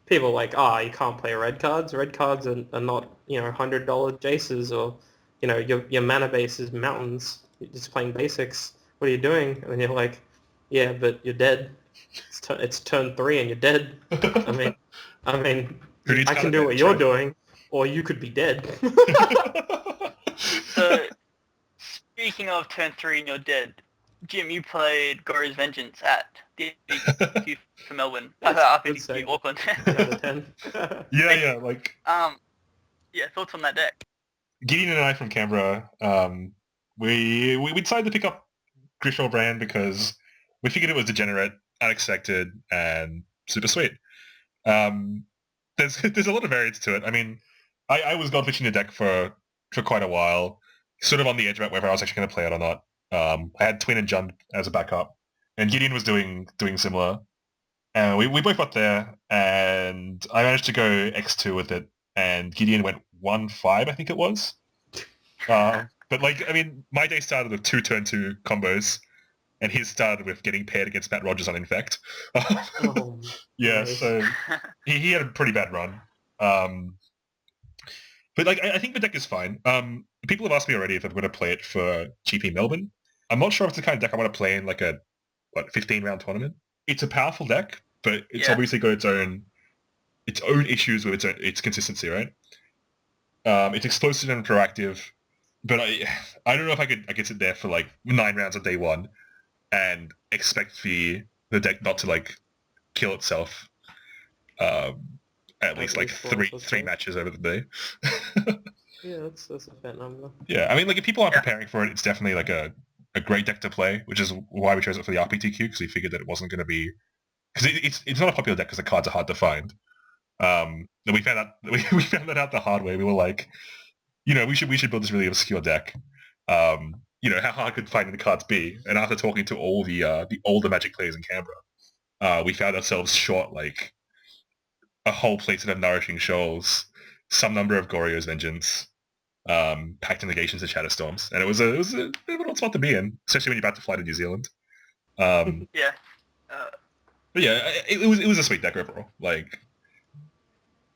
Speaker 2: people like, you can't play red cards. Red cards are not, $100 Jaces, or, your mana base is mountains. You're just playing basics. What are you doing? And then you're like, yeah, but you're dead. It's turn 3 and you're dead. I mean, I can do what you're doing, or you could be dead.
Speaker 3: So, speaking of turn 3 and you're dead, Jim, you played Gory's Vengeance at the RPTQ for Melbourne. RPTQ Auckland.
Speaker 1: Yeah, like...
Speaker 3: Yeah, thoughts on that deck?
Speaker 1: Gideon and I from Canberra, we decided to pick up Grishol Brand because we figured it was degenerate, unexpected, and super sweet. There's a lot of variance to it. I mean, I was godfishing the deck for quite a while, sort of on the edge about whether I was actually going to play it or not. I had Twin and Jund as a backup, and Gideon was doing similar. And we both got there, and I managed to go X2 with it, and Gideon went 1-5, I think it was. But like, I mean, my day started with 2 turn 2 combos, and his started with getting paired against Matt Rogers on Infect. Yeah, nice. So he had a pretty bad run. But like, I think the deck is fine. People have asked me already if I'm going to play it for GP Melbourne. I'm not sure if it's the kind of deck I want to play in like a 15-round tournament. It's a powerful deck, but it's obviously got its own issues with its consistency, right? It's explosive and proactive, but I don't know if I could sit there for like 9 rounds on day 1 and expect the deck not to like kill itself at least like three matches over the day.
Speaker 2: Yeah, that's a fair number.
Speaker 1: Yeah, I mean, like if people aren't preparing for it, it's definitely like a great deck to play, which is why we chose it for the RPTQ, because we figured that it wasn't going to be, because it's not a popular deck because the cards are hard to find. And we found that out the hard way. We were like, we should build this really obscure deck. How hard could finding the cards be? And after talking to all the older Magic players in Canberra, we found ourselves short like a whole playset of Nourishing Shoals, some number of Goryo's Vengeance, Pact of Negations and Shadowstorms, and it was a bit of an odd spot to be in, especially when you're about to fly to New Zealand.
Speaker 3: Yeah.
Speaker 1: But yeah, it was a sweet deck overall. Like,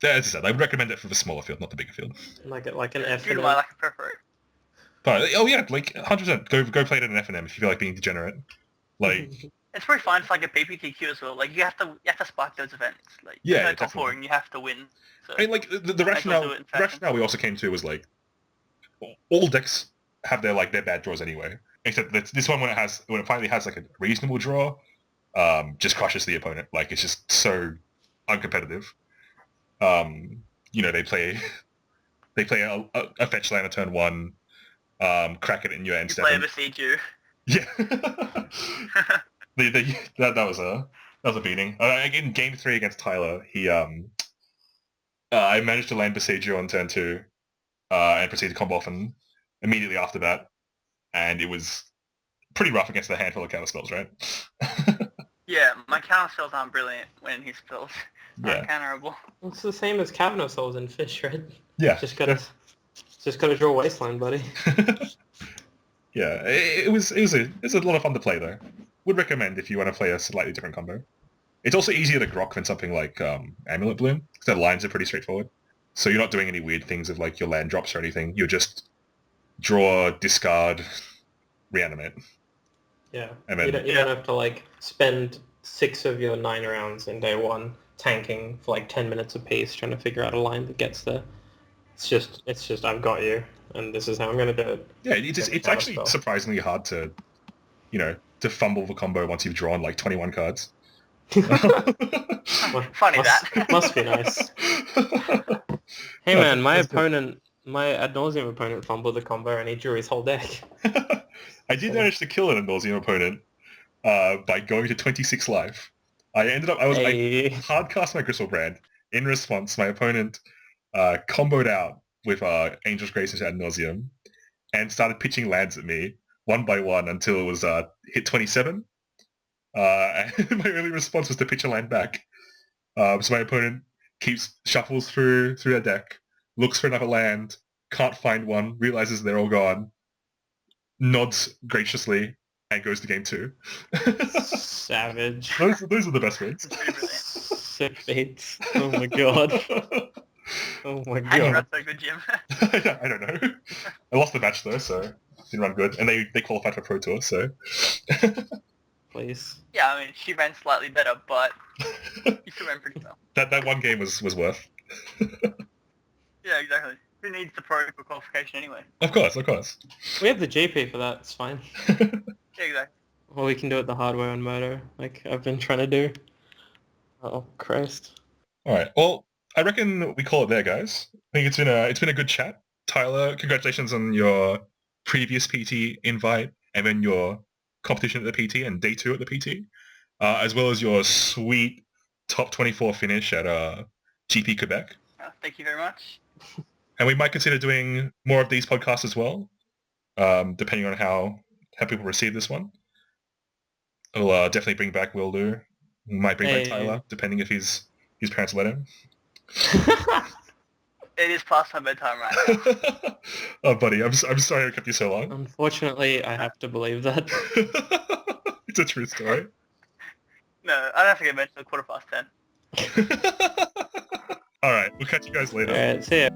Speaker 1: as I said, I would recommend it for the smaller field, not the bigger field.
Speaker 2: Like an F.
Speaker 3: You like a prefer it.
Speaker 1: But like 100%, go play it in an FNM if you feel like being degenerate. Like.
Speaker 3: It's pretty fun for like a BPTQ as well. Like you have to spark those events. Like top 4 and you have to win. So
Speaker 1: I mean, like the rationale we also came to was like all decks have their bad draws anyway. Except that this one, when it finally has like a reasonable draw, just crushes the opponent. Like it's just so uncompetitive. They play a fetch land on turn 1, crack it in your end step.
Speaker 3: Play a Besiege you.
Speaker 1: Yeah. That was a beating. In game 3 against Tyler, I managed to land Besiege on turn 2, and proceeded to combo off and immediately after that, and it was pretty rough against a handful of counter spells, right?
Speaker 3: Yeah, my counter spells aren't brilliant when he spells. Uncounterable.
Speaker 2: It's the same as counter spells in Fish, right?
Speaker 1: Yeah.
Speaker 2: Just gotta draw Wasteland, buddy.
Speaker 1: Yeah, it was a lot of fun to play though. Would recommend if you want to play a slightly different combo. It's also easier to grok than something like Amulet Bloom, because the lines are pretty straightforward. So you're not doing any weird things of like your land drops or anything. You're just draw, discard, reanimate.
Speaker 2: Yeah, and then, you don't have to like spend 6 of your 9 rounds in day 1 tanking for like 10 minutes apiece trying to figure out a line that gets there. It's just I've got you, and this is how I'm going to do it.
Speaker 1: Yeah, it's actually surprisingly hard to fumble the combo once you've drawn like 21 cards.
Speaker 3: Funny that.
Speaker 2: Must be nice. Hey man, my ad nauseum opponent fumbled the combo and he drew his whole deck.
Speaker 1: I did manage to kill an ad nauseum opponent by going to 26 life. I hard cast my Gristle Brand. In response, my opponent comboed out with Angel's Grace and ad nauseum and started pitching lands at me one by one until it was hit 27. And my only response was to pitch a land back. So my opponent shuffles through their deck, looks for another land, can't find one, realizes they're all gone, nods graciously, and goes to game 2.
Speaker 2: Savage.
Speaker 1: Those are the best wins.
Speaker 2: Sick beats. Oh my god. Oh my
Speaker 3: How you
Speaker 2: god.
Speaker 3: run so good, Jim?
Speaker 1: Yeah, I don't know. I lost the match though, so didn't run good, and they qualified for Pro Tour, so.
Speaker 2: Please.
Speaker 3: Yeah, I mean, she ran slightly better, but you still ran pretty well.
Speaker 1: That one game was worth.
Speaker 3: Yeah, exactly. Who needs the pro for qualification anyway?
Speaker 1: Of course.
Speaker 2: We have the GP for that, it's fine.
Speaker 3: Yeah, exactly.
Speaker 2: Or we can do it the hard way on Moto, like I've been trying to do. Oh, Christ.
Speaker 1: Alright, well, I reckon we call it there, guys. I think it's been a good chat. Tyler, congratulations on your previous PT invite, and then your competition at the PT and day 2 at the PT, as well as your sweet top 24 finish at GP Quebec.
Speaker 3: Thank you very much.
Speaker 1: And we might consider doing more of these podcasts as well, depending on how people receive this one. We'll definitely bring back Wildu. We might bring back Tyler, depending if his parents let him.
Speaker 3: It is past my bedtime right now.
Speaker 1: Oh, buddy, I'm sorry I kept you so long.
Speaker 2: Unfortunately, I have to believe that.
Speaker 1: It's a true story.
Speaker 3: No, I don't have to get mentioned until 10:15.
Speaker 1: All right, we'll catch you guys later.
Speaker 2: Alright, see ya.